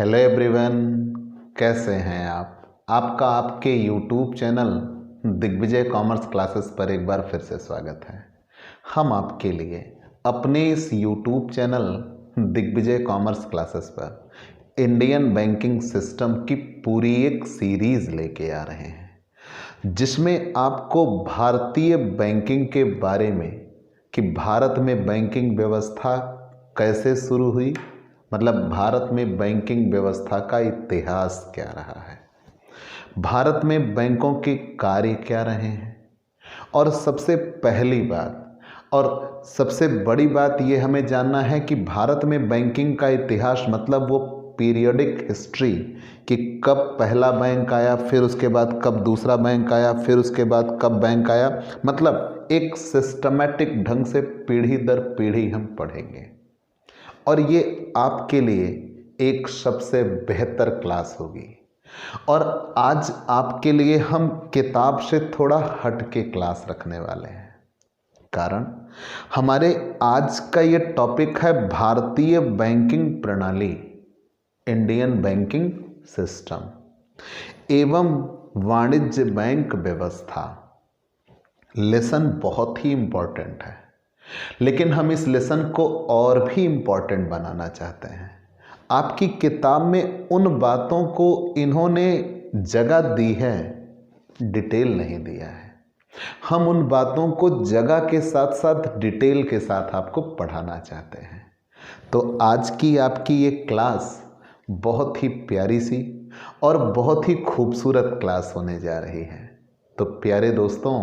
Hello everyone, कैसे हैं आप। आपका आपके YouTube channel Digvijay commerce classes पर एक बार फिर से स्वागत है। हम आपके लिए अपने इस YouTube channel Digvijay commerce classes पर इंडियन बैंकिंग सिस्टम की पूरी एक सीरीज़ लेके आ रहे हैं, जिसमें आपको भारतीय बैंकिंग के बारे में कि भारत में बैंकिंग व्यवस्था कैसे शुरू हुई, मतलब भारत में बैंकिंग व्यवस्था का इतिहास क्या रहा है, भारत में बैंकों के कार्य क्या रहे हैं, और सबसे पहली बात और सबसे बड़ी बात ये हमें जानना है कि भारत में बैंकिंग का इतिहास मतलब वो पीरियोडिक हिस्ट्री कि कब पहला बैंक आया, फिर उसके बाद कब दूसरा बैंक आया, फिर उसके बाद कब बैंक आया, मतलब एक सिस्टमैटिक ढंग से पीढ़ी दर पीढ़ी हम पढ़ेंगे। और ये आपके लिए एक सबसे बेहतर क्लास होगी। और आज आपके लिए हम किताब से थोड़ा हट के क्लास रखने वाले हैं, कारण हमारे आज का ये टॉपिक है भारतीय बैंकिंग प्रणाली, इंडियन बैंकिंग सिस्टम एवं वाणिज्य बैंक व्यवस्था। लेसन बहुत ही इंपॉर्टेंट है, लेकिन हम इस लेसन को और भी इम्पॉर्टेंट बनाना चाहते हैं। आपकी किताब में उन बातों को इन्होंने जगह दी है, डिटेल नहीं दिया है। हम उन बातों को जगह के साथ साथ डिटेल के साथ आपको पढ़ाना चाहते हैं। तो आज की आपकी ये क्लास बहुत ही प्यारी सी और बहुत ही खूबसूरत क्लास होने जा रही है। तो प्यारे दोस्तों,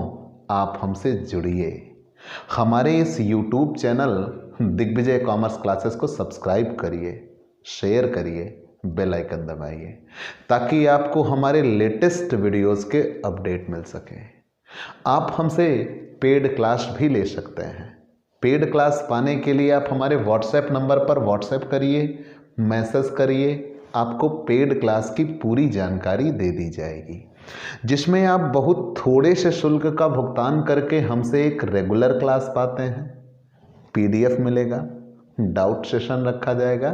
आप हमसे जुड़िए, हमारे इस YouTube channel Digvijay commerce classes को सब्सक्राइब करिए, शेयर करिए, बेल आइकन दबाइए, ताकि आपको हमारे लेटेस्ट वीडियोस के अपडेट मिल सके। आप हमसे पेड क्लास भी ले सकते हैं। पेड क्लास पाने के लिए आप हमारे व्हाट्सएप नंबर पर व्हाट्सएप करिए, मैसेज करिए, आपको पेड क्लास की पूरी जानकारी दे दी जाएगी, जिसमें आप बहुत थोड़े से शुल्क का भुगतान करके हमसे एक रेगुलर क्लास पाते हैं। PDF मिलेगा, डाउट सेशन रखा जाएगा,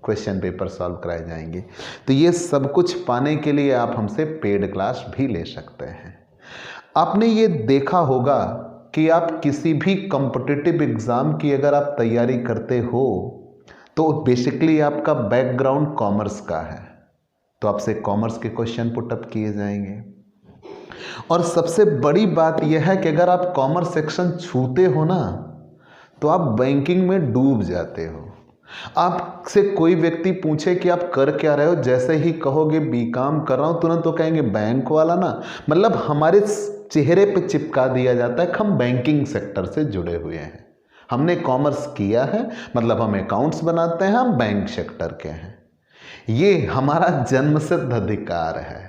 क्वेश्चन पेपर सॉल्व कराए जाएंगे। तो ये सब कुछ पाने के लिए आप हमसे पेड क्लास भी ले सकते हैं। आपने ये देखा होगा कि आप किसी भी कॉम्पिटिटिव एग्ज़ाम की अगर आप तैयारी करते हो तो बेसिकली आपका बैकग्राउंड कॉमर्स का है, तो आपसे कॉमर्स के क्वेश्चन पुटअप किए जाएंगे। और सबसे बड़ी बात यह है कि अगर आप कॉमर्स सेक्शन छूते हो ना, तो आप बैंकिंग में डूब जाते हो। आपसे कोई व्यक्ति पूछे कि आप कर क्या रहे हो, जैसे ही कहोगे BCom कर रहा हूँ, तुरंत तो कहेंगे बैंक वाला ना, मतलब हमारे चेहरे पे चिपका दिया जाता है कि हम बैंकिंग सेक्टर से जुड़े हुए हैं। हमने कॉमर्स किया है, मतलब हम अकाउंट्स बनाते हैं, हम बैंक सेक्टर के हैं। ये हमारा जन्मसिद्ध अधिकार है।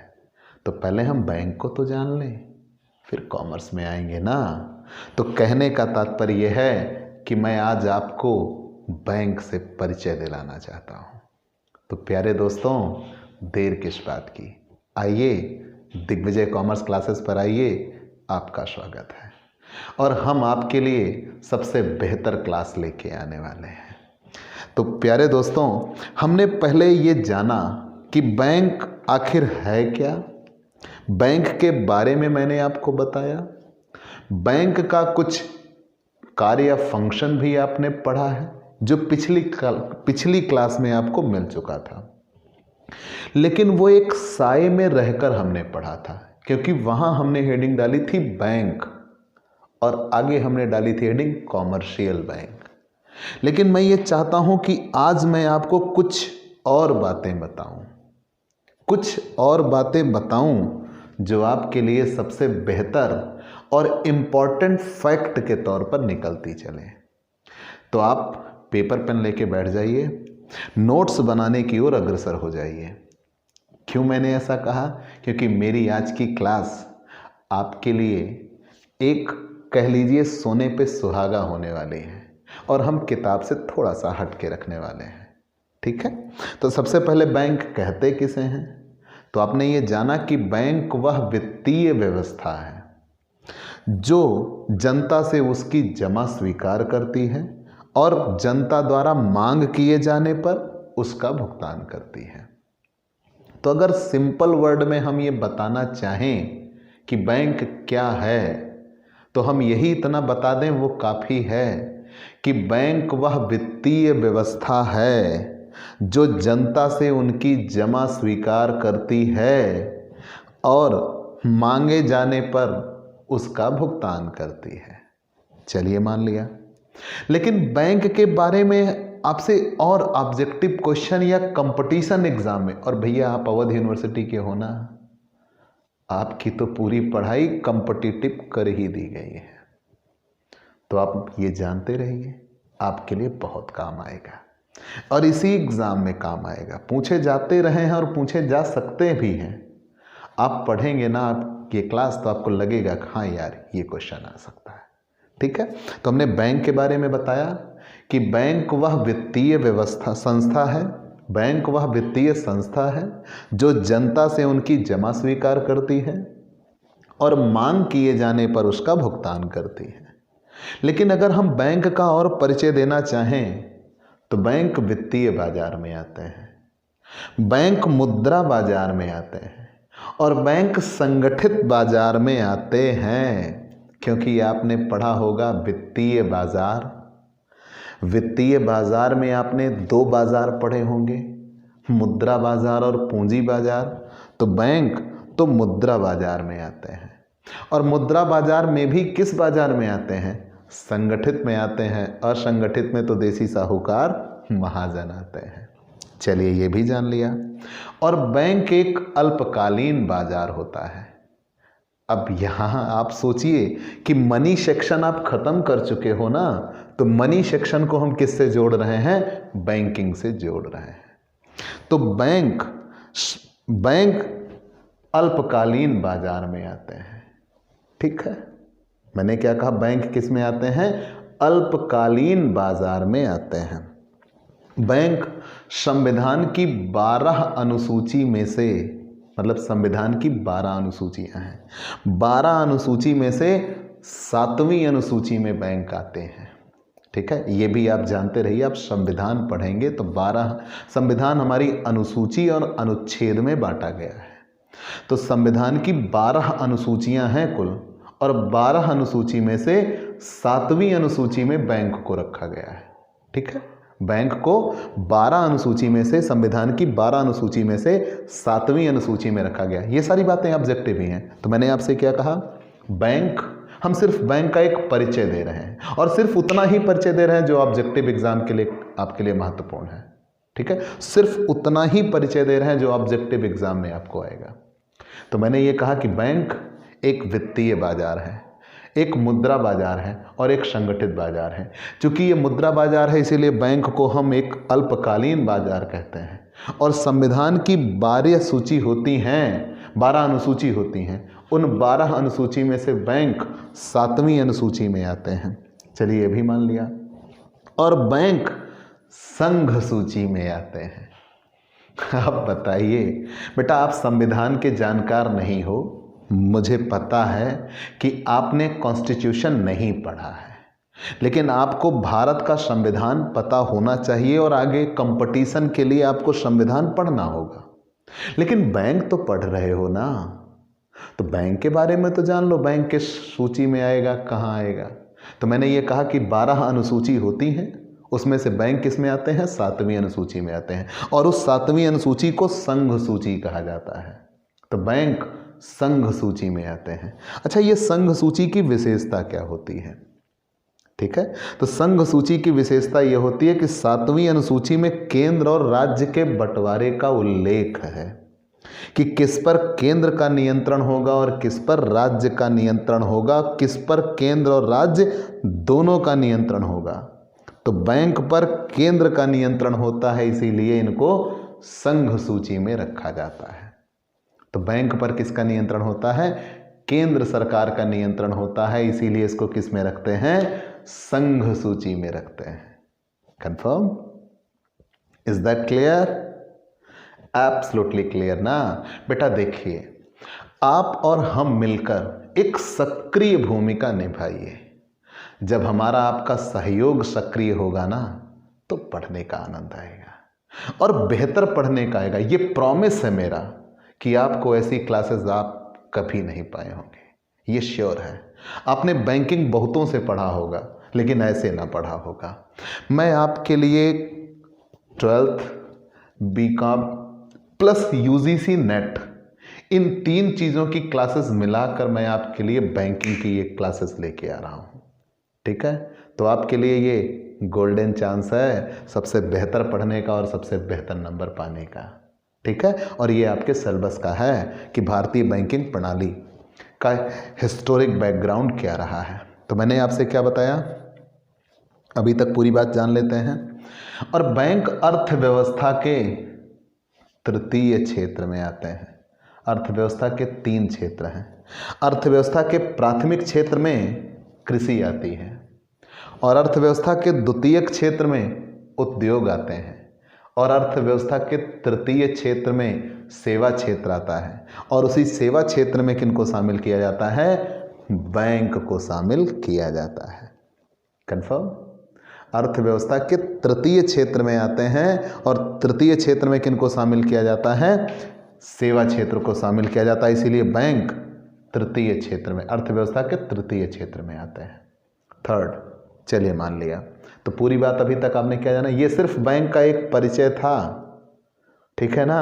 तो पहले हम बैंक को तो जान लें, फिर कॉमर्स में आएंगे ना। तो कहने का तात्पर्य यह है कि मैं आज आपको बैंक से परिचय दिलाना चाहता हूँ। तो प्यारे दोस्तों, देर किस बात की, आइए दिग्विजय कॉमर्स क्लासेस पर आइए, आपका स्वागत है। और हम आपके लिए सबसे बेहतर क्लास लेके आने वाले हैं। तो प्यारे दोस्तों, हमने पहले ये जाना कि बैंक आखिर है क्या। बैंक के बारे में मैंने आपको बताया, बैंक का कुछ कार्य या फंक्शन भी आपने पढ़ा है, जो पिछली क्लास में आपको मिल चुका था, लेकिन वो एक साए में रहकर हमने पढ़ा था, क्योंकि वहाँ हमने हेडिंग डाली थी बैंक और आगे हमने डाली थी हेडिंग कॉमर्शियल बैंक। लेकिन मैं ये चाहता हूं कि आज मैं आपको कुछ और बातें बताऊं जो आपके लिए सबसे बेहतर और इम्पॉर्टेंट फैक्ट के तौर पर निकलती चले। तो आप पेपर पेन लेके बैठ जाइए, नोट्स बनाने की ओर अग्रसर हो जाइए। क्यों मैंने ऐसा कहा? क्योंकि मेरी आज की क्लास आपके लिए एक, कह लीजिए, सोने पे सुहागा होने वाली है, और हम किताब से थोड़ा सा हट के रखने वाले हैं। ठीक है? तो सबसे पहले बैंक कहते किसे हैं? तो आपने ये जाना कि बैंक वह वित्तीय व्यवस्था है जो जनता से उसकी जमा स्वीकार करती है और जनता द्वारा मांग किए जाने पर उसका भुगतान करती है। तो अगर सिंपल वर्ड में हम ये बताना चाहें कि बैंक क्या है, तो हम यही इतना बता दें वो काफ़ी है कि बैंक वह वित्तीय व्यवस्था है जो जनता से उनकी जमा स्वीकार करती है और मांगे जाने पर उसका भुगतान करती है। चलिए मान लिया। लेकिन बैंक के बारे में आपसे और ऑब्जेक्टिव क्वेश्चन या कंपटीशन एग्जाम में, और भैया आप अवध यूनिवर्सिटी के हो ना, आपकी तो पूरी पढ़ाई कॉम्पिटिटिव कर ही दी गई है, तो आप ये जानते रहिए, आपके लिए बहुत काम आएगा और इसी एग्जाम में काम आएगा। पूछे जाते रहे हैं और पूछे जा सकते भी हैं। आप पढ़ेंगे ना आप ये क्लास, तो आपको लगेगा कि हाँ यार ये क्वेश्चन आ सकता है। ठीक है, तो हमने बैंक के बारे में बताया कि बैंक वह वित्तीय व्यवस्था संस्था है, बैंक वह वित्तीय संस्था है जो जनता से उनकी जमा स्वीकार करती है और मांग किए जाने पर उसका भुगतान करती है। लेकिन अगर हम बैंक का और परिचय देना चाहें तो बैंक वित्तीय बाजार में आते हैं, बैंक मुद्रा बाजार में आते हैं और बैंक संगठित बाजार में आते हैं। क्योंकि आपने पढ़ा होगा वित्तीय बाजार, वित्तीय बाजार में आपने दो बाजार पढ़े होंगे, मुद्रा बाजार और पूंजी बाजार। तो बैंक तो मुद्रा बाजार में आते हैं और मुद्रा बाजार में भी किस बाजार में आते हैं? संगठित में आते हैं। असंगठित में तो देसी साहूकार महाजन आते हैं। चलिए ये भी जान लिया। और बैंक एक अल्पकालीन बाजार होता है। अब यहाँ आप सोचिए कि मनी सेक्शन आप खत्म कर चुके हो ना, तो मनी सेक्शन को हम किससे जोड़ रहे हैं? बैंकिंग से जोड़ रहे हैं। तो बैंक अल्पकालीन बाजार में आते हैं। ठीक है, मैंने क्या कहा? बैंक किस में आते हैं? अल्पकालीन बाजार में आते हैं। बैंक संविधान की 12 अनुसूची में से, मतलब संविधान की 12 अनुसूचियां हैं, 12 अनुसूची में से 7वीं अनुसूची में बैंक आते हैं। ठीक है, ये भी आप जानते रहिए। आप संविधान पढ़ेंगे तो 12 संविधान हमारी अनुसूची और अनुच्छेद में बांटा गया है। तो संविधान की 12 अनुसूचियां हैं कुल, और 12 अनुसूची में से 7वीं अनुसूची में बैंक को रखा गया है। ठीक है, बैंक को 12 अनुसूची में से, संविधान की 12 अनुसूची में से 7वीं अनुसूची में रखा गया। ये सारी बातें ऑब्जेक्टिव ही हैं। तो मैंने आपसे क्या कहा? बैंक, हम सिर्फ बैंक का एक परिचय दे रहे हैं और सिर्फ उतना ही परिचय दे रहे हैं जो ऑब्जेक्टिव एग्जाम के लिए आपके लिए महत्वपूर्ण है। ठीक है, सिर्फ उतना ही परिचय दे रहे हैं जो ऑब्जेक्टिव एग्जाम में आपको आएगा। तो मैंने ये कहा कि बैंक एक वित्तीय बाजार है, एक मुद्रा बाजार है और एक संगठित बाजार है। चूंकि ये मुद्रा बाजार है इसीलिए बैंक को हम एक अल्पकालीन बाजार कहते हैं। और संविधान की 12 सूची होती हैं, 12 अनुसूची होती हैं। उन 12 अनुसूची में से बैंक 7वीं अनुसूची में आते हैं। चलिए ये भी मान लिया। और बैंक संघ सूची में आते हैं। आप बताइए बेटा, आप संविधान के जानकार नहीं हो, मुझे पता है कि आपने कॉन्स्टिट्यूशन नहीं पढ़ा है, लेकिन आपको भारत का संविधान पता होना चाहिए और आगे कंपटीशन के लिए आपको संविधान पढ़ना होगा। लेकिन बैंक तो पढ़ रहे हो ना, तो बैंक के बारे में तो जान लो। बैंक किस सूची में आएगा, कहाँ आएगा? तो मैंने ये कहा कि 12 अनुसूची होती हैं, उसमें से बैंक किस में आते हैं? 7वीं अनुसूची में आते हैं। और उस 7वीं अनुसूची को संघ सूची कहा जाता है। तो बैंक संघ सूची में आते हैं। अच्छा, ये संघ सूची की विशेषता क्या होती है? ठीक है, तो संघ सूची की विशेषता यह होती है कि 7वीं अनुसूची में केंद्र और राज्य के बंटवारे का उल्लेख है कि किस पर केंद्र का नियंत्रण होगा और किस पर राज्य का नियंत्रण होगा, किस पर केंद्र और राज्य दोनों का नियंत्रण होगा। तो बैंक पर केंद्र का नियंत्रण होता है, इसीलिए इनको संघ सूची में रखा जाता है। तो बैंक पर किसका नियंत्रण होता है? केंद्र सरकार का नियंत्रण होता है, इसीलिए इसको किस में रखते हैं? संघ सूची में रखते हैं। Confirm? Is that clear? Absolutely clear ना बेटा। देखिए, आप और हम मिलकर एक सक्रिय भूमिका निभाइए। जब हमारा आपका सहयोग सक्रिय होगा ना, तो पढ़ने का आनंद आएगा। और बेहतर पढ़ने का आएगा। ये प्रॉमिस है मेरा कि आपको ऐसी क्लासेस आप कभी नहीं पाए होंगे, ये श्योर है। आपने बैंकिंग बहुतों से पढ़ा होगा लेकिन ऐसे ना पढ़ा होगा। मैं आपके लिए 12th B Com plus UGC NET, इन 3 चीज़ों की क्लासेस मिलाकर मैं आपके लिए बैंकिंग की एक क्लासेस लेके आ रहा हूँ। ठीक है, तो आपके लिए ये गोल्डन चांस है सबसे बेहतर पढ़ने का और सबसे बेहतर नंबर पाने का। ठीक है, और ये आपके सिलेबस का है कि भारतीय बैंकिंग प्रणाली का हिस्टोरिक बैकग्राउंड क्या रहा है। तो मैंने आपसे क्या बताया, अभी तक पूरी बात जान लेते हैं। और बैंक अर्थव्यवस्था के तृतीय क्षेत्र में आते हैं। अर्थव्यवस्था के 3 क्षेत्र हैं। अर्थव्यवस्था के प्राथमिक क्षेत्र में कृषि आती है और अर्थव्यवस्था के द्वितीयक क्षेत्र में उद्योग आते हैं और अर्थव्यवस्था के तृतीय क्षेत्र में सेवा क्षेत्र आता है और उसी सेवा क्षेत्र में किनको शामिल किया जाता है, बैंक को शामिल किया जाता है। कंफर्म? अर्थव्यवस्था के तृतीय क्षेत्र में आते हैं और तृतीय क्षेत्र में किनको शामिल किया जाता है, सेवा क्षेत्र को शामिल किया जाता है। इसीलिए बैंक तृतीय क्षेत्र में, अर्थव्यवस्था के तृतीय क्षेत्र में आते हैं। थर्ड, चलिए मान लिया, तो पूरी बात अभी तक आपने क्या जाना, ये सिर्फ बैंक का एक परिचय था। ठीक है ना,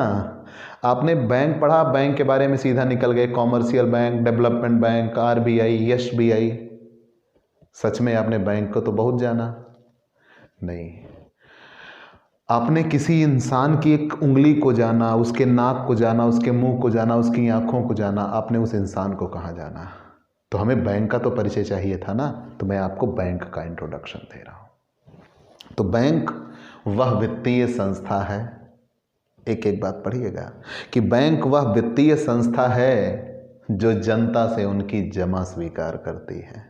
आपने बैंक पढ़ा, बैंक के बारे में सीधा निकल गए commercial bank, development bank, RBI, SBI. सच में आपने बैंक को तो बहुत जाना नहीं, आपने किसी इंसान की एक उंगली को जाना, उसके नाक को जाना, उसके मुंह को जाना, उसकी आंखों को जाना, आपने उस इंसान को कहाँ जाना। तो हमें बैंक का तो परिचय चाहिए था ना, तो मैं आपको बैंक का इंट्रोडक्शन दे रहा हूँ। तो बैंक वह वित्तीय संस्था है, एक एक बात पढ़िएगा, कि बैंक वह वित्तीय संस्था है जो जनता से उनकी जमा स्वीकार करती है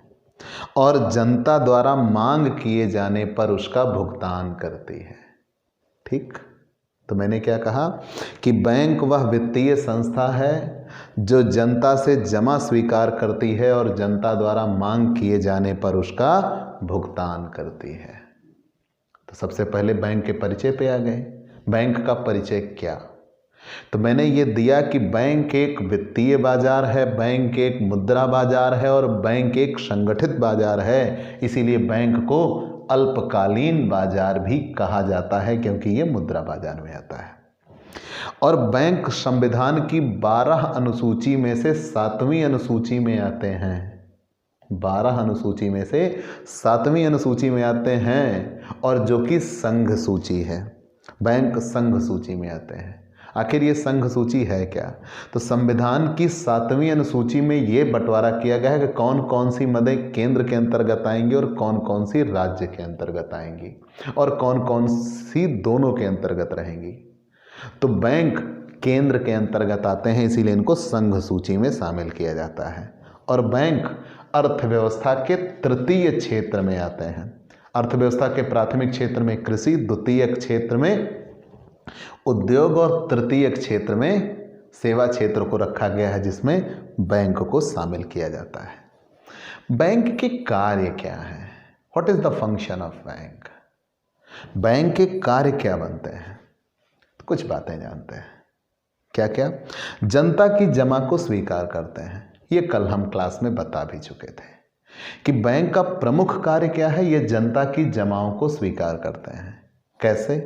और जनता द्वारा मांग किए जाने पर उसका भुगतान करती है। ठीक, तो मैंने क्या कहा कि बैंक वह वित्तीय संस्था है जो जनता से जमा स्वीकार करती है और जनता द्वारा मांग किए जाने पर उसका भुगतान करती है। तो सबसे पहले बैंक के परिचय पे आ गए। बैंक का परिचय क्या, तो मैंने ये दिया कि बैंक एक वित्तीय बाजार है, बैंक एक मुद्रा बाजार है और बैंक एक संगठित बाजार है। इसीलिए बैंक को अल्पकालीन बाजार भी कहा जाता है क्योंकि ये मुद्रा बाजार में आता है। और बैंक संविधान की 12 अनुसूची में से 7वीं अनुसूची में आते हैं। 12 अनुसूची में से 7वीं अनुसूची में आते हैं और जो कि संघ सूची है, बैंक संघ सूची में आते हैं। आखिर ये संघ सूची है क्या, तो संविधान की 7वीं अनुसूची में ये बंटवारा किया गया है कि कौन कौन सी मदें केंद्र के अंतर्गत आएंगी और कौन कौन सी राज्य के अंतर्गत आएंगी और कौन कौन सी दोनों के अंतर्गत रहेंगी। तो बैंक केंद्र के अंतर्गत आते हैं, इसीलिए इनको संघ सूची में शामिल किया जाता है। और बैंक अर्थव्यवस्था के तृतीय क्षेत्र में आते हैं। अर्थव्यवस्था के प्राथमिक क्षेत्र में कृषि, द्वितीय क्षेत्र में उद्योग और तृतीय क्षेत्र में सेवा क्षेत्र को रखा गया है जिसमें बैंक को शामिल किया जाता है। बैंक के कार्य क्या है, what is the function of bank, bank के कार्य क्या बनते हैं, तो कुछ बातें जानते हैं। क्या क्या, जनता की जमा को स्वीकार करते हैं। ये कल हम क्लास में बता भी चुके थे कि बैंक का प्रमुख कार्य क्या है, ये जनता की जमाओं को स्वीकार करते हैं। कैसे,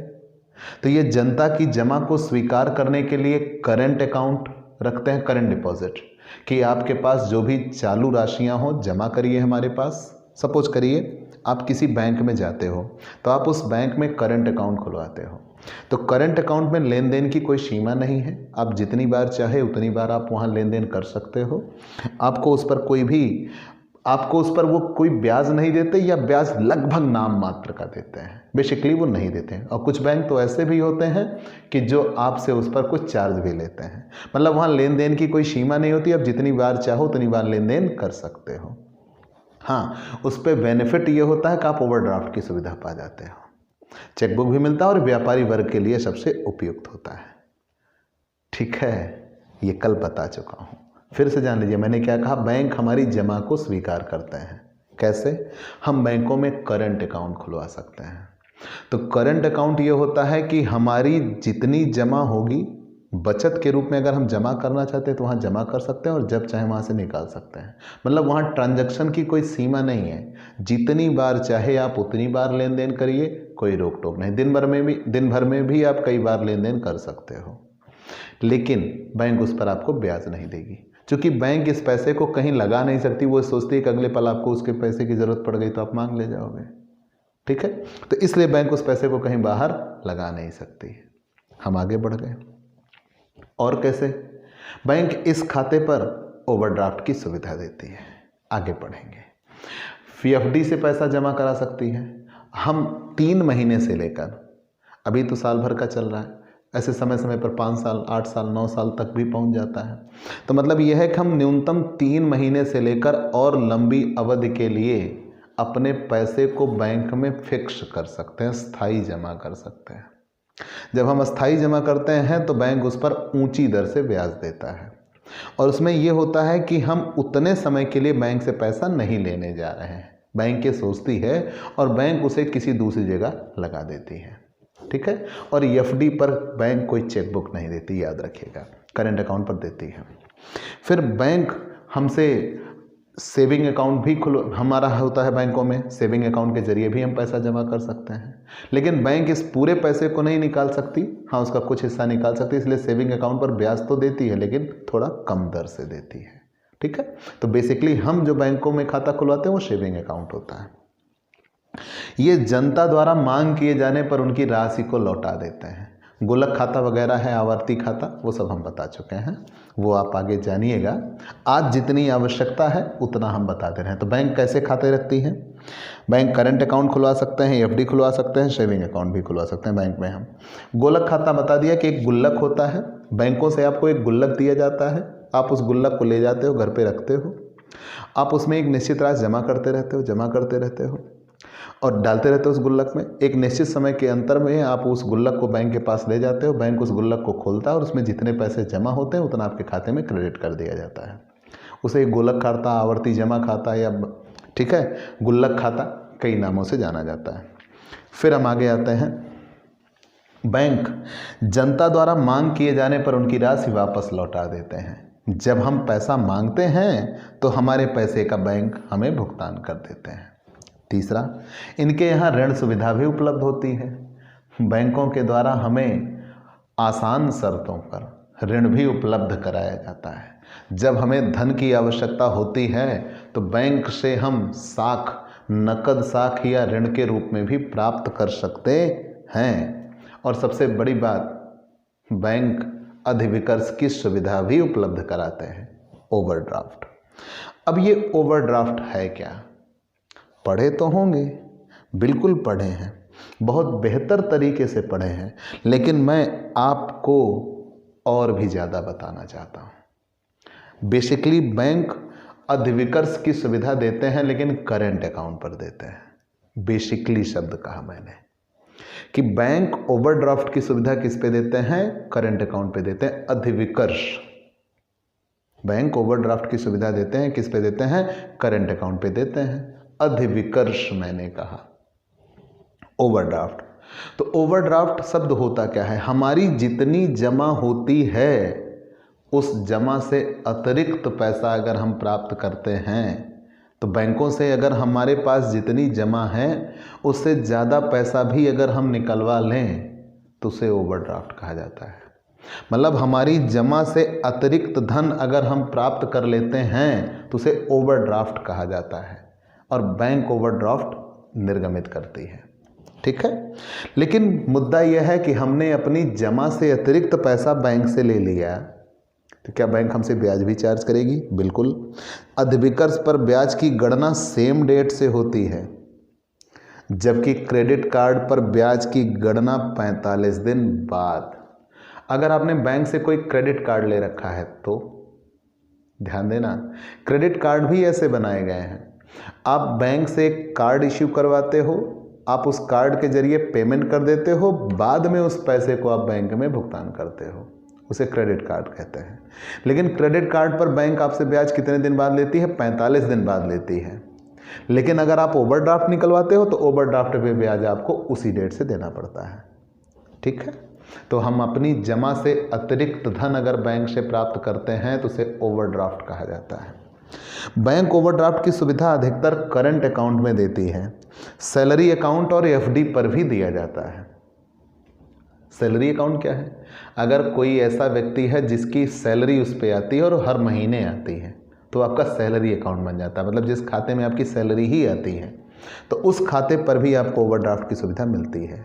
तो ये जनता की जमा को स्वीकार करने के लिए करंट अकाउंट रखते हैं, करंट डिपॉजिट, कि आपके पास जो भी चालू राशियां हो जमा करिए हमारे पास। सपोज करिए आप किसी बैंक में जाते हो तो आप उस बैंक में करंट अकाउंट खुलवाते हो, तो करंट अकाउंट में लेन देन की कोई सीमा नहीं है, आप जितनी बार चाहे उतनी बार आप वहाँ लेन देन कर सकते हो। आपको उस पर वो कोई ब्याज नहीं देते या ब्याज लगभग नाम मात्र का देते हैं, बेसिकली वो नहीं देते हैं। और कुछ बैंक तो ऐसे भी होते हैं कि जो आपसे उस पर कुछ चार्ज भी लेते हैं, मतलब वहाँ लेन देन की कोई सीमा नहीं होती, आप जितनी बार चाहो उतनी बार लेन देन कर सकते हो। हाँ, उस पर बेनिफिट ये होता है कि आप ओवरड्राफ्ट की सुविधा पा जाते हो, चेकबुक भी मिलता है और व्यापारी वर्ग के लिए सबसे उपयुक्त होता है। ठीक है, ये कल बता चुका हूँ, फिर से जान लीजिए। मैंने क्या कहा, बैंक हमारी जमा को स्वीकार करते हैं। कैसे, हम बैंकों में करंट अकाउंट खुलवा सकते हैं। तो करंट अकाउंट ये होता है कि हमारी जितनी जमा होगी, बचत के रूप में अगर हम जमा करना चाहते हैं तो वहाँ जमा कर सकते हैं और जब चाहे वहाँ से निकाल सकते हैं। मतलब वहाँ ट्रांजैक्शन की कोई सीमा नहीं है, जितनी बार चाहे आप उतनी बार लेन देन करिए, कोई रोक टोक नहीं। दिन भर में भी आप कई बार लेन देन कर सकते हो, लेकिन बैंक उस पर आपको ब्याज नहीं देगी। क्योंकि बैंक इस पैसे को कहीं लगा नहीं सकती, वो सोचती है कि अगले पल आपको उसके पैसे की ज़रूरत पड़ गई तो आप मांग ले जाओगे, ठीक है। तो इसलिए बैंक उस पैसे को कहीं बाहर लगा नहीं सकती। हम आगे बढ़ गए। और कैसे? बैंक इस खाते पर ओवरड्राफ्ट की सुविधा देती है। आगे पढ़ेंगे। FD से पैसा जमा करा सकती है। हम 3 महीने से लेकर, अभी तो साल भर का चल रहा है, ऐसे समय समय पर 5 साल, 8 साल, 9 साल तक भी पहुंच जाता है। तो मतलब यह है कि हम न्यूनतम 3 महीने से लेकर और लंबी अवधि के लिए अपने पैसे को बैंक में फिक्स कर सकते हैं, स्थायी जमा कर सकते हैं। जब हम स्थायी जमा करते हैं तो बैंक उस पर ऊंची दर से ब्याज देता है, और उसमें यह होता है कि हम उतने समय के लिए बैंक से पैसा नहीं लेने जा रहे हैं। बैंक ये सोचती है और बैंक उसे किसी दूसरी जगह लगा देती है, ठीक है। और FD पर बैंक कोई चेकबुक नहीं देती, याद रखिएगा, करंट अकाउंट पर देती है। फिर बैंक हमसे सेविंग अकाउंट भी हमारा होता है बैंकों में, सेविंग अकाउंट के जरिए भी हम पैसा जमा कर सकते हैं। लेकिन बैंक इस पूरे पैसे को नहीं निकाल सकती, हाँ उसका कुछ हिस्सा निकाल सकती है, इसलिए सेविंग अकाउंट पर ब्याज तो देती है लेकिन थोड़ा कम दर से देती है, ठीक है। तो बेसिकली हम जो बैंकों में खाता खुलवाते हैं वो सेविंग अकाउंट होता है। ये जनता द्वारा मांग किए जाने पर उनकी राशि को लौटा देते हैं। गुल्लक खाता वगैरह है, आवर्ती खाता, वो सब हम बता चुके हैं, वो आप आगे जानिएगा। आज जितनी आवश्यकता है उतना हम बताते रहे। तो बैंक कैसे खाते रखती है? बैंक करंट अकाउंट खुलवा सकते हैं, FD खुलवा सकते हैं, सेविंग अकाउंट भी खुलवा सकते हैं बैंक में हम। गुल्लक खाता बता दिया कि एक गुल्लक होता है, बैंकों से आपको एक गुल्लक दिया जाता है, आप उस गुल्लक को ले जाते हो, घर पे रखते हो, आप उसमें एक निश्चित राशि जमा करते रहते हो और डालते रहते हो उस गुल्लक में। एक निश्चित समय के अंतर में आप उस गुल्लक को बैंक के पास ले जाते हो, बैंक उस गुल्लक को खोलता है और उसमें जितने पैसे जमा होते हैं उतना आपके खाते में क्रेडिट कर दिया जाता है। उसे एक गुल्लक खाता, आवर्ती जमा खाता या, ठीक है, गुल्लक खाता, कई नामों से जाना जाता है। फिर हम आगे आते हैं। बैंक जनता द्वारा मांग किए जाने पर उनकी राशि वापस लौटा देते हैं। जब हम पैसा मांगते हैं तो हमारे पैसे का बैंक हमें भुगतान कर देते हैं। तीसरा, इनके यहाँ ऋण सुविधा भी उपलब्ध होती है। बैंकों के द्वारा हमें आसान शर्तों पर ऋण भी उपलब्ध कराया जाता है। जब हमें धन की आवश्यकता होती है तो बैंक से हम साख, नकद साख या ऋण के रूप में भी प्राप्त कर सकते हैं। और सबसे बड़ी बात, बैंक अधिविकर्ष की सुविधा भी उपलब्ध कराते हैं, ओवरड्राफ्ट। अब ये ओवरड्राफ्ट है क्या? पढ़े तो होंगे, बिल्कुल पढ़े हैं, बहुत बेहतर तरीके से पढ़े हैं, लेकिन मैं आपको और भी ज़्यादा बताना चाहता हूँ। बेसिकली बैंक अधिविकर्ष की सुविधा देते हैं लेकिन करेंट अकाउंट पर देते हैं। बेसिकली शब्द कहा मैंने कि बैंक ओवरड्राफ्ट की सुविधा किस पे देते हैं? करेंट अकाउंट पे देते हैं। अधिविकर्ष, बैंक ओवरड्राफ्ट की सुविधा देते हैं किस पे देते हैं? करेंट अकाउंट पे देते हैं। अधिविकर्ष मैंने कहा, ओवरड्राफ्ट। तो ओवरड्राफ्ट शब्द होता क्या है? हमारी जितनी जमा होती है उस जमा से अतिरिक्त पैसा अगर हम प्राप्त करते हैं तो बैंकों से अगर हमारे पास जितनी जमा है उससे ज़्यादा पैसा भी अगर हम निकलवा लें तो उसे ओवरड्राफ्ट कहा जाता है। मतलब हमारी जमा से अतिरिक्त धन अगर हम प्राप्त कर लेते हैं तो उसे ओवरड्राफ्ट कहा जाता है और बैंक ओवरड्राफ्ट निर्गमित करती है, ठीक है। लेकिन मुद्दा यह है कि हमने अपनी जमा से अतिरिक्त पैसा बैंक से ले लिया तो क्या बैंक हमसे ब्याज भी चार्ज करेगी? बिल्कुल। अधिविकर्ष पर ब्याज की गणना सेम डेट से होती है, जबकि क्रेडिट कार्ड पर ब्याज की गणना 45 दिन बाद। अगर आपने बैंक से कोई क्रेडिट कार्ड ले रखा है तो ध्यान देना, क्रेडिट कार्ड भी ऐसे बनाए गए हैं। आप बैंक से एक कार्ड इश्यू करवाते हो, आप उस कार्ड के जरिए पेमेंट कर देते हो, बाद में उस पैसे को आप बैंक में भुगतान करते हो, उसे क्रेडिट कार्ड कहते हैं। लेकिन क्रेडिट कार्ड पर बैंक आपसे ब्याज कितने दिन बाद लेती है? 45 दिन बाद लेती है। लेकिन अगर आप ओवरड्राफ्ट निकलवाते हो तो ओवरड्राफ्ट पे ब्याज आपको उसी डेट से देना पड़ता है। ठीक है, तो हम अपनी जमा से अतिरिक्त धन अगर बैंक से प्राप्त करते हैं तो उसे ओवरड्राफ्ट कहा जाता है। बैंक ओवरड्राफ्ट की सुविधा अधिकतर करंट अकाउंट में देती है, सैलरी अकाउंट और एफडी पर भी दिया जाता है। सैलरी अकाउंट क्या है? अगर कोई ऐसा व्यक्ति है जिसकी सैलरी उस पर आती है और हर महीने आती है तो आपका सैलरी अकाउंट बन जाता है, मतलब जिस खाते में आपकी सैलरी ही आती है तो उस खाते पर भी आपको ओवरड्राफ्ट की सुविधा मिलती है।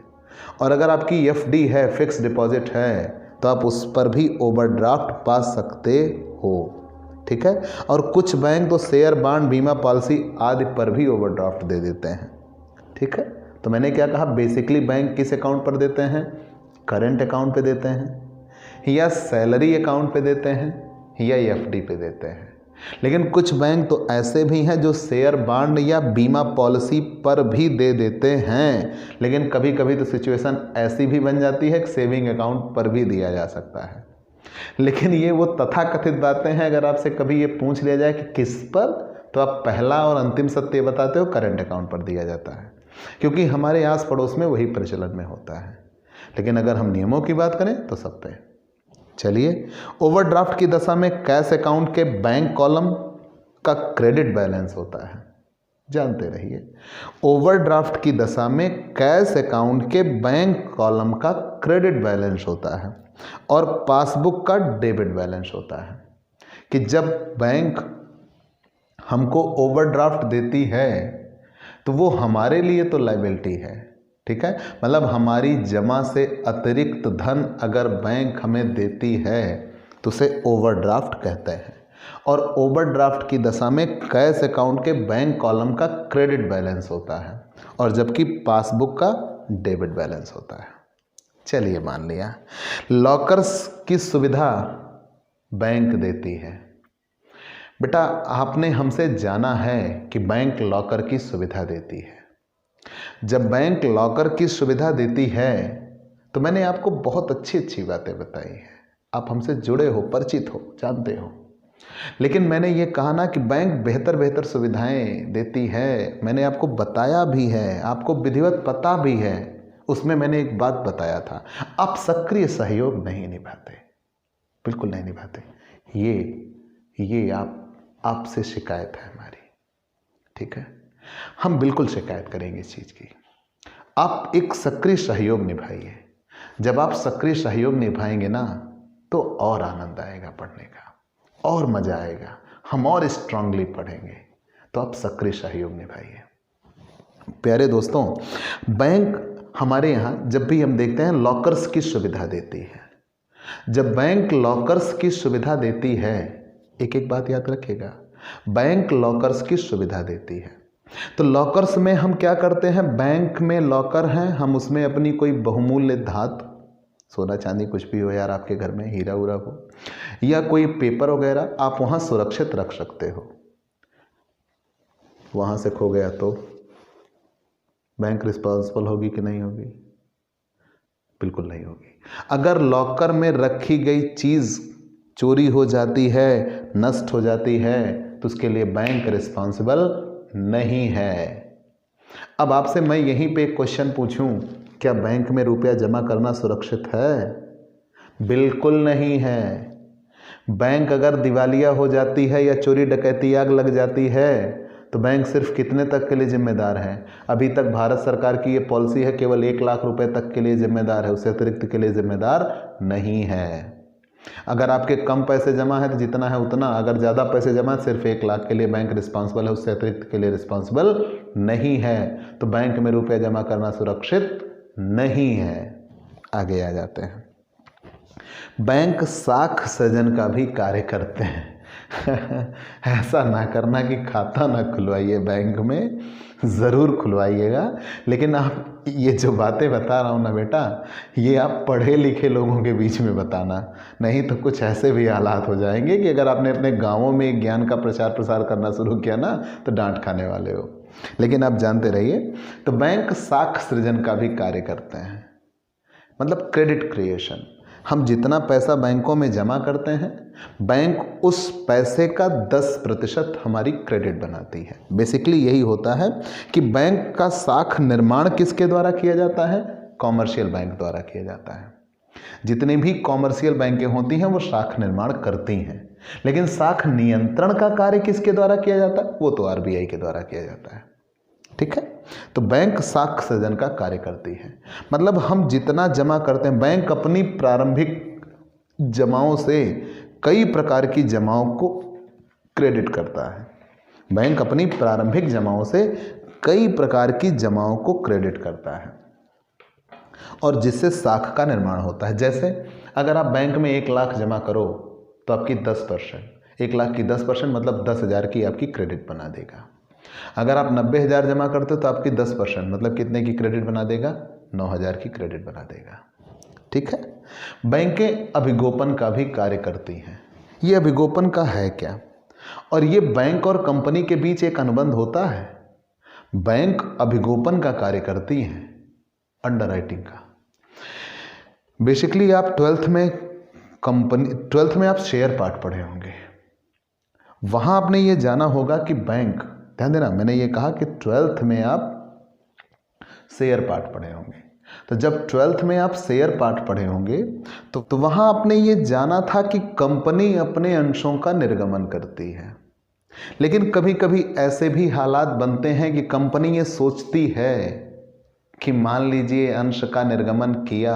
और अगर आपकी एफडी है, फिक्स डिपॉजिट है, तो आप उस पर भी ओवरड्राफ्ट पा सकते हो। ठीक है, और कुछ बैंक तो शेयर, बांड, बीमा पॉलिसी आदि पर भी ओवरड्राफ्ट दे देते हैं। ठीक है, तो मैंने क्या कहा, बेसिकली बैंक किस अकाउंट पर देते हैं? करंट अकाउंट पे देते हैं, या सैलरी अकाउंट पे देते हैं, या एफडी पे देते हैं। लेकिन कुछ बैंक तो ऐसे भी हैं जो शेयर, बांड या बीमा पॉलिसी पर भी दे देते हैं। लेकिन कभी कभी तो सिचुएशन ऐसी भी बन जाती है कि सेविंग अकाउंट पर भी दिया जा सकता है। लेकिन ये वो तथाकथित बातें हैं, अगर आपसे कभी ये पूछ लिया जाए कि किस पर, तो आप पहला और अंतिम सत्य बताते हो करंट अकाउंट पर दिया जाता है, क्योंकि हमारे आस पड़ोस में वही प्रचलन में होता है। लेकिन अगर हम नियमों की बात करें तो सब पे। चलिए, ओवरड्राफ्ट की दशा में कैश अकाउंट के बैंक कॉलम का क्रेडिट बैलेंस होता है, जानते रहिए। ओवरड्राफ्ट की दशा में कैश अकाउंट के बैंक कॉलम का क्रेडिट बैलेंस होता है और पासबुक का डेबिट बैलेंस होता है। कि जब बैंक हमको ओवरड्राफ्ट देती है तो वो हमारे लिए तो लायबिलिटी है। ठीक है, मतलब हमारी जमा से अतिरिक्त धन अगर बैंक हमें देती है तो उसे ओवरड्राफ्ट कहते हैं। और ओवरड्राफ्ट की दशा में कैश अकाउंट के बैंक कॉलम का क्रेडिट बैलेंस होता है और जबकि पासबुक का डेबिट बैलेंस होता है। चलिए, मान लिया लॉकर्स की सुविधा बैंक देती है। बेटा, आपने हमसे जाना है कि बैंक लॉकर की सुविधा देती है। जब बैंक लॉकर की सुविधा देती है तो मैंने आपको बहुत अच्छी अच्छी बातें बताई हैं, आप हमसे जुड़े हो, परिचित हो, जानते हो। लेकिन मैंने ये कहा ना कि बैंक बेहतर बेहतर सुविधाएं देती है, मैंने आपको बताया भी है, आपको विधिवत पता भी है। उसमें मैंने एक बात बताया था, आप सक्रिय सहयोग नहीं निभाते, बिल्कुल नहीं निभाते। ये आपसे शिकायत है हमारी। ठीक है, हम बिल्कुल शिकायत करेंगे इस चीज़ की। आप एक सक्रिय सहयोग निभाइए। जब आप सक्रिय सहयोग निभाएंगे ना तो और आनंद आएगा पढ़ने का, और मज़ा आएगा, हम और स्ट्रांगली पढ़ेंगे। तो आप सक्रिय सहयोग निभाइए। प्यारे दोस्तों, बैंक हमारे यहाँ जब भी हम देखते हैं लॉकर्स की सुविधा देती है। जब बैंक लॉकर्स की सुविधा देती है, एक एक बात याद रखिएगा, बैंक लॉकर्स की सुविधा देती है तो लॉकर्स में हम क्या करते हैं, बैंक में लॉकर हैं, हम उसमें अपनी कोई बहुमूल्य धातु, सोना चांदी कुछ भी हो यार आपके घर में, हीरा उरा हो या कोई पेपर वगैरह, आप वहाँ सुरक्षित रख सकते हो। वहाँ से खो गया तो बैंक रिस्पॉन्सिबल होगी कि नहीं होगी? बिल्कुल नहीं होगी। अगर लॉकर में रखी गई चीज़ चोरी हो जाती है, नष्ट हो जाती है, तो उसके लिए बैंक रिस्पॉन्सिबल नहीं है। अब आपसे मैं यहीं पे एक क्वेश्चन पूछूं, क्या बैंक में रुपया जमा करना सुरक्षित है? बिल्कुल नहीं है। बैंक अगर दिवालिया हो जाती है या चोरी डकैती आग लग जाती है तो बैंक सिर्फ कितने तक के लिए जिम्मेदार है? अभी तक भारत सरकार की ये पॉलिसी है केवल 1 लाख रुपए तक के लिए जिम्मेदार है, उससे अतिरिक्त के लिए जिम्मेदार नहीं है। अगर आपके कम पैसे जमा है तो जितना है उतना, अगर ज़्यादा पैसे जमा है सिर्फ 1 लाख के लिए बैंक रिस्पॉन्सिबल है, उससे अतिरिक्त के लिए रिस्पॉन्सिबल नहीं है। तो बैंक में रुपया जमा करना सुरक्षित नहीं है। आगे आ जाते हैं, बैंक साख सृजन का भी कार्य करते हैं। ऐसा ना करना कि खाता ना खुलवाइए, बैंक में ज़रूर खुलवाइएगा। लेकिन आप ये जो बातें बता रहा हूँ ना बेटा, ये आप पढ़े लिखे लोगों के बीच में बताना, नहीं तो कुछ ऐसे भी हालात हो जाएंगे कि अगर आपने अपने गाँवों में ज्ञान का प्रचार प्रसार करना शुरू किया ना तो डांट खाने वाले हो। लेकिन आप जानते रहिए, तो बैंक साख सृजन का भी कार्य करते हैं, मतलब क्रेडिट क्रिएशन। हम जितना पैसा बैंकों में जमा करते हैं, बैंक उस पैसे का 10% हमारी क्रेडिट बनाती है। बेसिकली यही होता है कि बैंक का साख निर्माण किसके द्वारा किया जाता है? कॉमर्शियल बैंक द्वारा किया जाता है। जितनी भी कॉमर्शियल बैंकें होती हैं वो शाख निर्माण करती हैं, लेकिन शाख नियंत्रण का कार्य किसके द्वारा किया जाता है? वो तो आरबीआई के द्वारा किया जाता है। ठीक है, तो बैंक शाख सृजन का कार्य करती है। मतलब हम जितना जमा करते हैं, बैंक अपनी प्रारंभिक जमाओं से कई प्रकार की जमाओं को क्रेडिट करता है। बैंक अपनी प्रारंभिक जमाओं से कई प्रकार की जमाओं को क्रेडिट करता है और जिससे शाख का निर्माण होता है। जैसे अगर आप बैंक में 1 लाख जमा करो तो आपकी 10%, 1 लाख की 10% मतलब 10,000 की आपकी क्रेडिट बना देगा। अगर आप 90,000 जमा करते हो तो आपकी 10% मतलब कितने की क्रेडिट बना देगा? 9,000 की क्रेडिट बना देगा। ठीक है, बैंकें अभिगोपन का भी कार्य करती हैं। ये अभिगोपन का है क्या? और ये बैंक और कंपनी के बीच एक अनुबंध होता है। बैंक अभिगोपन का कार्य करती हैं, अंडरराइटिंग का। बेसिकली आप 12th में आप शेयर पार्ट पढ़े होंगे। वहां आपने ये जाना होगा कि बैंक, ध्यान देना, मैंने ये कहा कि 12th में आप शेयर पार्ट पढ़े होंगे। तो जब 12th में आप शेयर पार्ट पढ़े होंगे तो वहां आपने ये जाना था कि कंपनी अपने अंशों का निर्गमन करती है। लेकिन कभी कभी ऐसे भी हालात बनते हैं कि कंपनी ये सोचती है कि मान लीजिए अंश का निर्गमन किया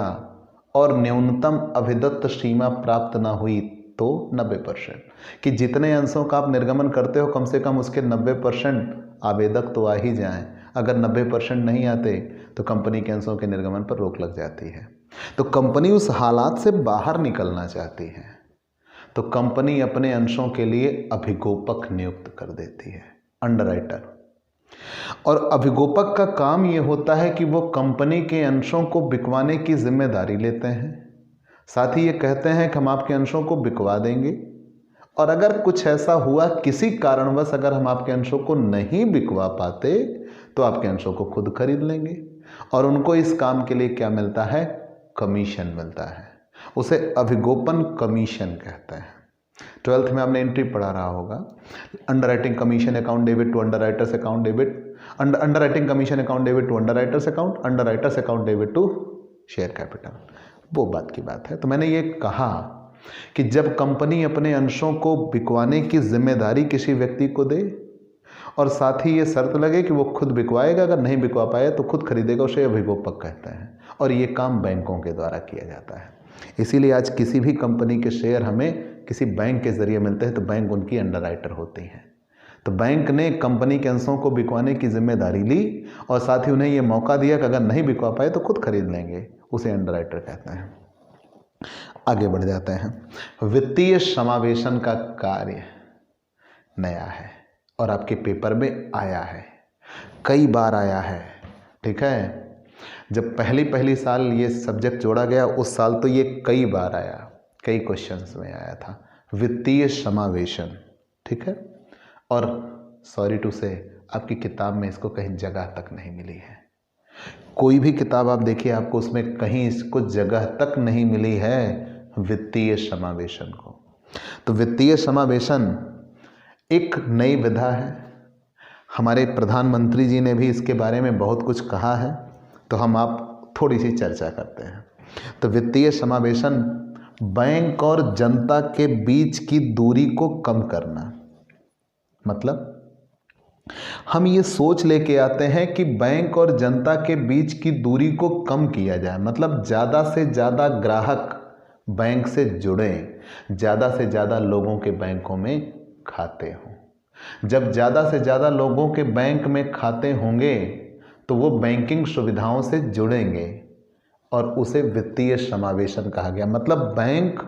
और न्यूनतम अभिदत्त सीमा प्राप्त ना हुई तो 90%, कि जितने अंशों का आप निर्गमन करते हो कम से कम उसके 90% आवेदक तो आ ही जाएं। अगर 90% नहीं आते तो कंपनी के अंशों के निर्गमन पर रोक लग जाती है। तो कंपनी उस हालात से बाहर निकलना चाहती है, तो कंपनी अपने अंशों के लिए अभिगोपक नियुक्त कर देती है, अंडरराइटर। और अभिगोपक का काम ये होता है कि वो कंपनी के अंशों को बिकवाने की जिम्मेदारी लेते हैं। साथ ही ये कहते हैं कि हम आपके अंशों को बिकवा देंगे, और अगर कुछ ऐसा हुआ किसी कारणवश अगर हम आपके अंशों को नहीं बिकवा पाते तो आपके अंशों को खुद खरीद लेंगे। और उनको इस काम के लिए क्या मिलता है? कमीशन मिलता है। उसे अभिगोपन कमीशन कहते हैं। 12th में आपने एंट्री पढ़ा रहा होगा, underwriting commission account debit to underwriters account debit, underwriting commission account debit to underwriters account, underwriters account debit to share capital. वो बात की बात है। तो मैंने ये कहा कि जब कंपनी अपने अंशों को बिकवाने की जिम्मेदारी किसी व्यक्ति को दे और साथ ही ये शर्त लगे कि वो खुद बिकवाएगा, अगर नहीं बिकवा पाए तो खुद खरीदेगा, उसे अभिगोपक कहते हैं। और ये काम बैंकों के द्वारा किया जाता है। इसीलिए आज किसी भी कंपनी के शेयर हमें किसी बैंक के जरिए मिलते हैं तो बैंक उनकी अंडरराइटर होती हैं। तो बैंक ने कंपनी के अंशों को बिकवाने की जिम्मेदारी ली और साथ ही उन्हें ये मौका दिया कि अगर नहीं बिकवा पाए तो खुद खरीद लेंगे, उसे अंडरराइटर कहते हैं। आगे बढ़ जाते हैं। वित्तीय समावेशन का कार्य नया है और आपके पेपर में आया है, कई बार आया है। ठीक है, जब पहली साल ये सब्जेक्ट जोड़ा गया उस साल तो ये कई बार आया, कई क्वेश्चंस में आया था, वित्तीय समावेशन। ठीक है, और सॉरी टू से आपकी किताब में इसको कहीं जगह तक नहीं मिली है। कोई भी किताब आप देखिए, आपको उसमें कहीं इसको जगह तक नहीं मिली है वित्तीय समावेशन को। तो वित्तीय समावेशन एक नई विधा है। हमारे प्रधानमंत्री जी ने भी इसके बारे में बहुत कुछ कहा है, तो हम आप थोड़ी सी चर्चा करते हैं। तो वित्तीय समावेशन बैंक और जनता के बीच की दूरी को कम करना। मतलब हम ये सोच लेके आते हैं कि बैंक और जनता के बीच की दूरी को कम किया जाए, मतलब ज़्यादा से ज़्यादा ग्राहक बैंक से जुड़ें, ज़्यादा से ज़्यादा लोगों के बैंकों में खाते हों। जब ज़्यादा से ज़्यादा लोगों के बैंक में खाते होंगे तो वो बैंकिंग सुविधाओं से जुड़ेंगे और उसे वित्तीय समावेशन कहा गया। मतलब बैंक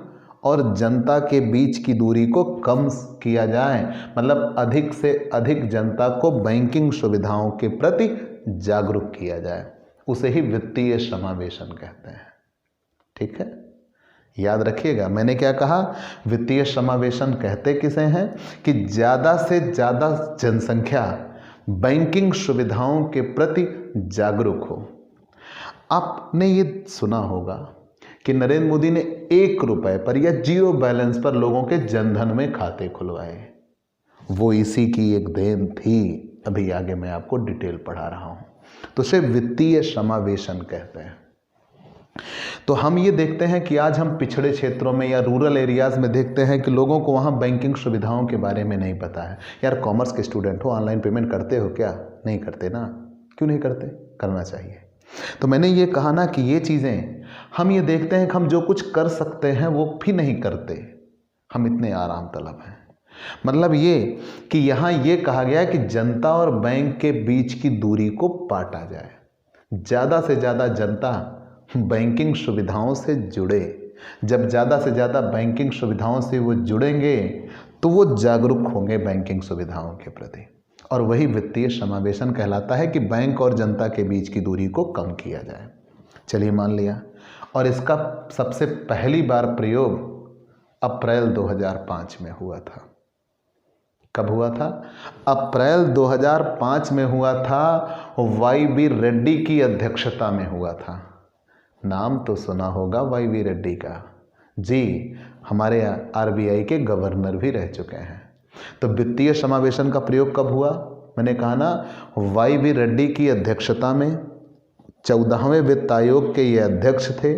और जनता के बीच की दूरी को कम किया जाए, मतलब अधिक से अधिक जनता को बैंकिंग सुविधाओं के प्रति जागरूक किया जाए, उसे ही वित्तीय समावेशन कहते हैं। ठीक है, याद रखिएगा मैंने क्या कहा, वित्तीय समावेशन कहते किसे हैं कि ज़्यादा से ज़्यादा जनसंख्या बैंकिंग सुविधाओं के प्रति जागरूक हो। आपने ये सुना होगा कि नरेंद्र मोदी ने 1 रुपए पर या 0 बैलेंस पर लोगों के जनधन में खाते खुलवाए। वो इसी की एक देन थी। अभी आगे मैं आपको डिटेल पढ़ा रहा हूं। तो उसे वित्तीय समावेशन कहते हैं। तो हम ये देखते हैं कि आज हम पिछड़े क्षेत्रों में या रूरल एरियाज में देखते हैं कि लोगों को वहाँ बैंकिंग सुविधाओं के बारे में नहीं पता है। यार कॉमर्स के स्टूडेंट हो, ऑनलाइन पेमेंट करते हो क्या? नहीं करते ना। क्यों नहीं करते? करना चाहिए। तो मैंने ये कहा ना कि ये चीज़ें हम ये देखते हैं कि हम जो कुछ कर सकते हैं वो भी नहीं करते। हम इतने आराम तलब हैं। मतलब ये कि यहाँ ये कहा गया है कि जनता और बैंक के बीच की दूरी को पाटा जाए। ज़्यादा से ज़्यादा जनता बैंकिंग सुविधाओं से जुड़े। जब ज़्यादा से ज़्यादा बैंकिंग सुविधाओं से वो जुड़ेंगे तो वो जागरूक होंगे बैंकिंग सुविधाओं के प्रति, और वही वित्तीय समावेशन कहलाता है कि बैंक और जनता के बीच की दूरी को कम किया जाए। चलिए मान लिया, और इसका सबसे पहली बार प्रयोग अप्रैल 2005 में हुआ था। कब हुआ था? अप्रैल 2005 में हुआ था। YV रेड्डी की अध्यक्षता में हुआ था। नाम तो सुना होगा YV रेड्डी का जी, हमारे RBI के गवर्नर भी रह चुके हैं। तो वित्तीय समावेशन का प्रयोग कब हुआ? मैंने कहा ना, YV रेड्डी की अध्यक्षता में 14वें वित्त आयोग के ये अध्यक्ष थे।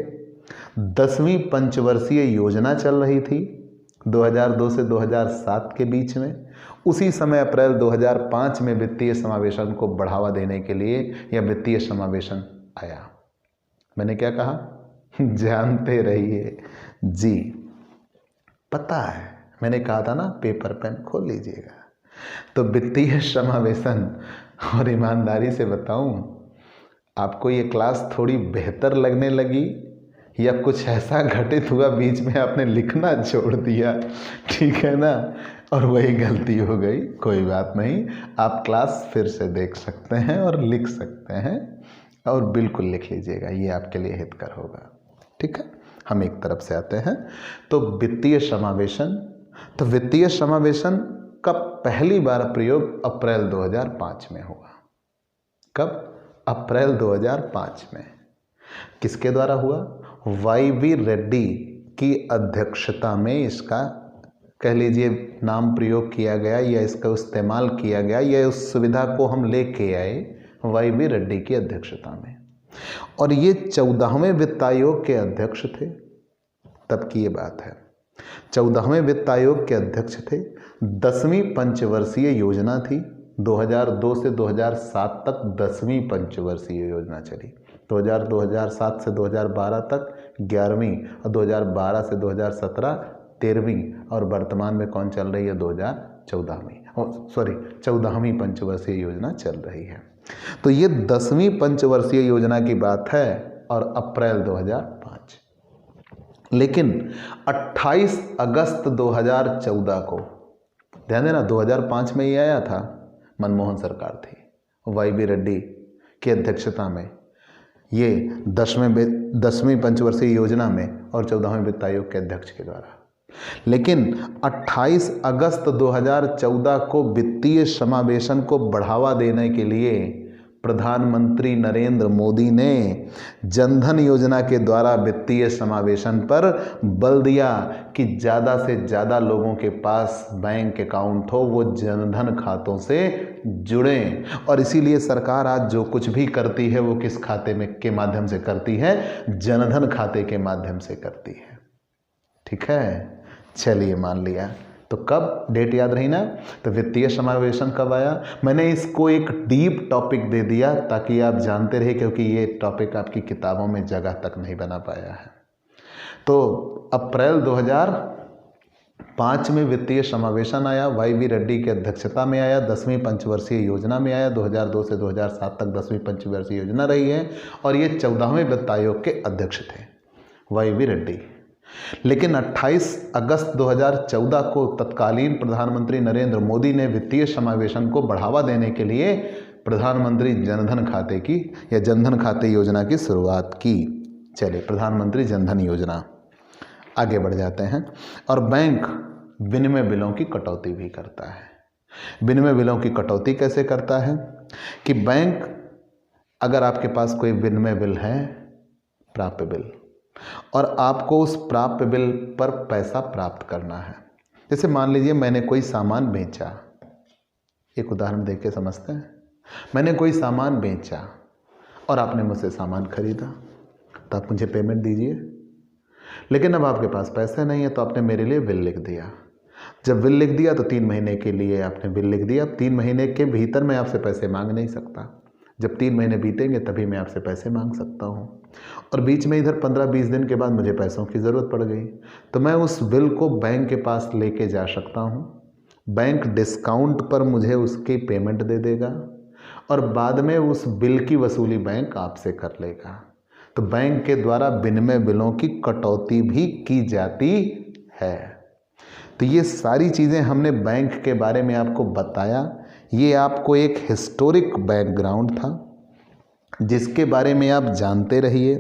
10वीं पंचवर्षीय योजना चल रही थी 2002 से 2007 के बीच में। उसी समय अप्रैल 2005 में वित्तीय समावेशन को बढ़ावा देने के लिए यह वित्तीय समावेशन आया। मैंने क्या कहा? जानते रहिए जी। पता है, मैंने कहा था ना, पेपर पेन खोल लीजिएगा। तो वित्तीय समावेशन, और ईमानदारी से बताऊं, आपको ये क्लास थोड़ी बेहतर लगने लगी या कुछ ऐसा घटित हुआ बीच में आपने लिखना छोड़ दिया? ठीक है ना, और वही गलती हो गई। कोई बात नहीं, आप क्लास फिर से देख सकते हैं और लिख सकते हैं, और बिल्कुल लिख लीजिएगा, ये आपके लिए हितकर होगा। ठीक है, हम एक तरफ से आते हैं। तो वित्तीय समावेशन, तो वित्तीय समावेशन का पहली बार प्रयोग अप्रैल 2005 में हुआ। कब? अप्रैल 2005 में। किसके द्वारा हुआ? YV रेड्डी की अध्यक्षता में इसका, कह लीजिए, नाम प्रयोग किया गया या इसका इस्तेमाल किया गया, या उस सुविधा को हम लेके आए YV रेड्डी की अध्यक्षता में। और ये 14वें वित्त आयोग के अध्यक्ष थे। तब की ये बात है, 14वें वित्त आयोग के अध्यक्ष थे। 10वीं पंचवर्षीय योजना थी। 2002 से 2007 तक 10वीं पंचवर्षीय योजना चली। 2007 से 2012 तक 11वीं, और 2012 से 2017 13वीं, और वर्तमान में कौन चल रही है? 14वीं पंचवर्षीय योजना चल रही है। तो ये 10वीं पंचवर्षीय योजना की बात है, और अप्रैल 2005। लेकिन 28 अगस्त 2014 को, ध्यान देना, 2005 में ये आया था, मनमोहन सरकार थी, YV रेड्डी की अध्यक्षता में, ये 10वीं पंचवर्षीय योजना में, और 14वें वित्त आयोग के अध्यक्ष के द्वारा। लेकिन 28 अगस्त 2014 को वित्तीय समावेशन को बढ़ावा देने के लिए प्रधानमंत्री नरेंद्र मोदी ने जनधन योजना के द्वारा वित्तीय समावेशन पर बल दिया कि ज़्यादा से ज़्यादा लोगों के पास बैंक अकाउंट हो, वो जनधन खातों से जुड़ें। और इसीलिए सरकार आज जो कुछ भी करती है वो किस खाते में के माध्यम से करती है? जनधन खाते के माध्यम से करती है। ठीक है, चलिए मान लिया। तो कब? डेट याद रही ना? तो वित्तीय समावेशन कब आया? मैंने इसको एक डीप टॉपिक दे दिया ताकि आप जानते रहे, क्योंकि ये टॉपिक आपकी किताबों में जगह तक नहीं बना पाया है। तो अप्रैल 2005 में वित्तीय समावेशन आया, YV रेड्डी की अध्यक्षता में आया, 10वीं पंचवर्षीय योजना में आया। 2002 से 2007 तक 10वीं पंचवर्षीय योजना रही है, और ये 14वें वित्त आयोग के अध्यक्ष थे, YV रेड्डी। लेकिन 28 अगस्त 2014 को तत्कालीन प्रधानमंत्री नरेंद्र मोदी ने वित्तीय समावेशन को बढ़ावा देने के लिए प्रधानमंत्री जनधन खाते की या जनधन खाते योजना की शुरुआत की। चलिए, प्रधानमंत्री जनधन योजना, आगे बढ़ जाते हैं। और बैंक विनिमय बिलों की कटौती भी करता है। विनिमय बिलों की कटौती कैसे करता है? कि बैंक, अगर आपके पास कोई विनिमय बिल है, प्राप्य बिल, और आपको उस प्राप्य बिल पर पैसा प्राप्त करना है। जैसे मान लीजिए मैंने कोई सामान बेचा, एक उदाहरण देके समझते हैं। मैंने कोई सामान बेचा और आपने मुझसे सामान खरीदा, तो आप मुझे पेमेंट दीजिए। लेकिन अब आपके पास पैसे नहीं है, तो आपने मेरे लिए बिल लिख दिया। जब बिल लिख दिया तो 3 महीने के लिए आपने बिल लिख दिया। अब 3 महीने के भीतर मैं आपसे पैसे मांग नहीं सकता। जब 3 महीने बीतेंगे तभी मैं आपसे पैसे मांग सकता हूँ। और बीच में इधर 15-20 दिन के बाद मुझे पैसों की ज़रूरत पड़ गई, तो मैं उस बिल को बैंक के पास लेके जा सकता हूँ। बैंक डिस्काउंट पर मुझे उसकी पेमेंट दे देगा और बाद में उस बिल की वसूली बैंक आपसे कर लेगा। तो बैंक के द्वारा विनिमय बिलों की कटौती भी की जाती है। तो ये सारी चीज़ें हमने बैंक के बारे में आपको बताया। ये आपको एक हिस्टोरिक बैकग्राउंड था जिसके बारे में आप जानते रहिए,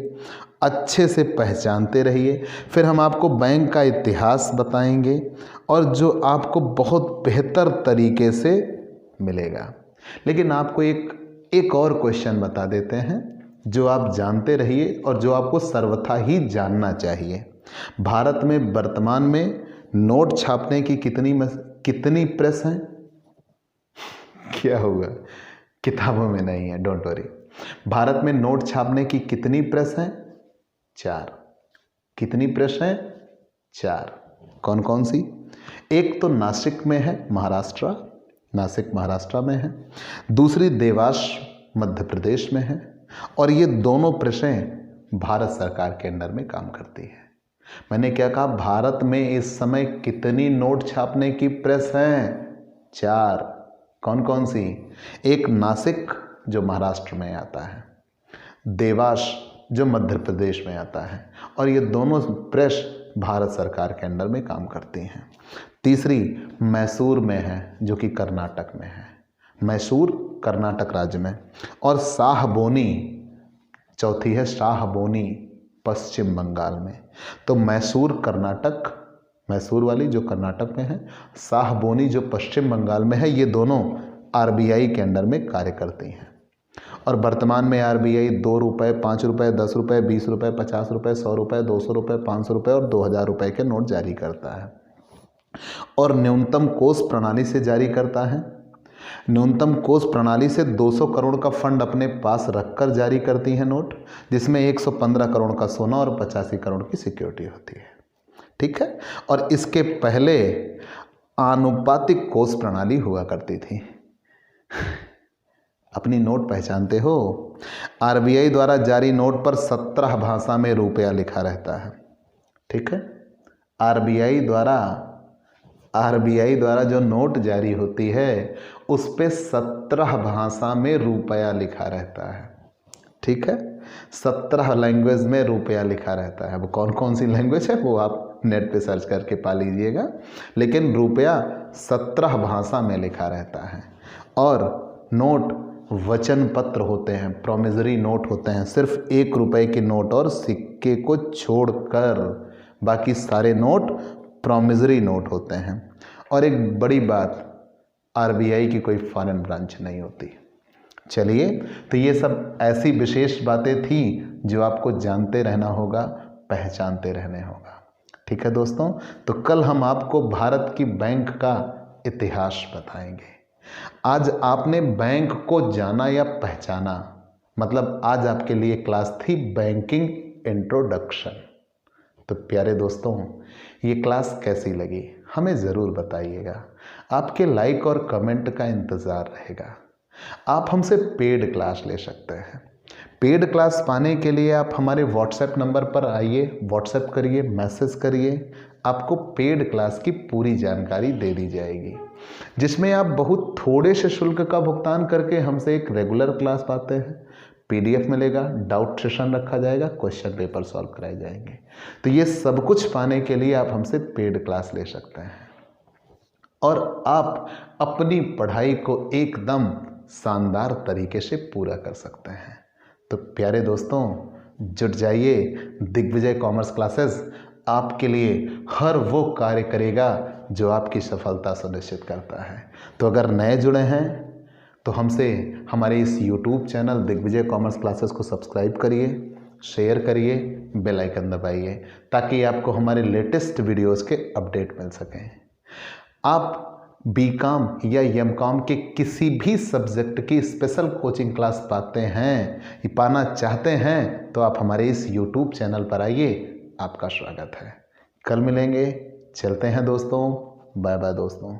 अच्छे से पहचानते रहिए। फिर हम आपको बैंक का इतिहास बताएंगे और जो आपको बहुत बेहतर तरीके से मिलेगा। लेकिन आपको एक और क्वेश्चन बता देते हैं जो आप जानते रहिए और जो आपको सर्वथा ही जानना चाहिए। भारत में वर्तमान में नोट छापने की कितनी प्रेस हैं? क्या हुआ? किताबों में नहीं है, डोंट वरी। भारत में नोट छापने की कितनी प्रेस हैं? 4। कितनी प्रेस हैं? 4। कौन कौन सी? एक तो नासिक में है, महाराष्ट्र, नासिक महाराष्ट्र में है। दूसरी देवास मध्य प्रदेश में है। और ये दोनों प्रेसें भारत सरकार के अंडर में काम करती है। मैंने क्या कहा? भारत में इस समय कितनी नोट छापने की प्रेस हैं? 4। कौन कौन सी? एक नासिक जो महाराष्ट्र में आता है, देवास जो मध्य प्रदेश में आता है, और ये दोनों प्रेस भारत सरकार के अंडर में काम करती हैं। तीसरी मैसूर में है जो कि कर्नाटक में है, मैसूर कर्नाटक राज्य में। और शाहबोनी, चौथी है शाहबोनी पश्चिम बंगाल में। तो मैसूर कर्नाटक, मैसूर वाली जो कर्नाटक में है, शाहबोनी जो पश्चिम बंगाल में है, ये दोनों आरबीआई के अंडर में कार्य करती हैं। और वर्तमान में आरबीआई 2 रुपये, 5 रुपये, 10 रुपये, 20 रुपये, 50 रुपये, 100 रुपये, 200 रुपये, 500 रुपये और 2000 रुपये के नोट जारी करता है। और न्यूनतम कोष प्रणाली से जारी करता है। न्यूनतम कोष प्रणाली से 200 करोड़ का फंड अपने पास रखकर जारी करती है नोट, जिसमें 115 करोड़ का सोना और 85 करोड़ की सिक्योरिटी होती है। ठीक है। और इसके पहले आनुपातिक कोष प्रणाली हुआ करती थी। अपनी नोट पहचानते हो? आरबीआई द्वारा जारी नोट पर 17 भाषा में रुपया लिखा रहता है। ठीक है। आरबीआई द्वारा जो नोट जारी होती है उस पे 17 भाषा में रुपया लिखा रहता है। ठीक है। 17 लैंग्वेज में रुपया लिखा रहता है। वो कौन कौन सी लैंग्वेज है वो आप नेट पे सर्च करके पा लीजिएगा, लेकिन रुपया 17 भाषा में लिखा रहता है। और नोट वचन पत्र होते हैं, प्रोमिसरी नोट होते हैं। सिर्फ 1 रुपये के नोट और सिक्के को छोड़कर बाकी सारे नोट प्रोमिसरी नोट होते हैं। और एक बड़ी बात, आरबीआई की कोई फॉरेन ब्रांच नहीं होती। चलिए, तो ये सब ऐसी विशेष बातें थी जो आपको जानते रहना होगा, पहचानते रहने होगा। ठीक है दोस्तों, तो कल हम आपको भारत की बैंक का इतिहास बताएंगे। आज आपने बैंक को जाना या पहचाना, मतलब आज आपके लिए क्लास थी बैंकिंग इंट्रोडक्शन। तो प्यारे दोस्तों, ये क्लास कैसी लगी हमें ज़रूर बताइएगा। आपके लाइक और कमेंट का इंतज़ार रहेगा। आप हमसे पेड क्लास ले सकते हैं। पेड क्लास पाने के लिए आप हमारे व्हाट्सएप नंबर पर आइए, व्हाट्सएप करिए, मैसेज करिए। आपको पेड क्लास की पूरी जानकारी दे दी जाएगी, जिसमें आप बहुत थोड़े से शुल्क का भुगतान करके हमसे एक रेगुलर क्लास पाते हैं। पीडीएफ मिलेगा, डाउट सेशन रखा जाएगा, क्वेश्चन पेपर सॉल्व कराए जाएंगे। तो ये सब कुछ पाने के लिए आप हमसे पेड क्लास ले सकते हैं और आप अपनी पढ़ाई को एकदम शानदार तरीके से पूरा कर सकते हैं। तो प्यारे दोस्तों, जुट जाइए। दिग्विजय कॉमर्स क्लासेस आपके लिए हर वो कार्य करेगा जो आपकी सफलता सुनिश्चित करता है। तो अगर नए जुड़े हैं तो हमसे हमारे इस YouTube channel Digvijay commerce classes को सब्सक्राइब करिए, शेयर करिए, बेल आइकन दबाइए ताकि आपको हमारे लेटेस्ट वीडियोस के अपडेट मिल सकें। आप बीकॉम या एमकॉम के किसी भी सब्जेक्ट की स्पेशल कोचिंग क्लास पाना चाहते हैं तो आप हमारे इस यूट्यूब चैनल पर आइए, आपका स्वागत है। कल मिलेंगे, चलते हैं दोस्तों, बाय बाय दोस्तों।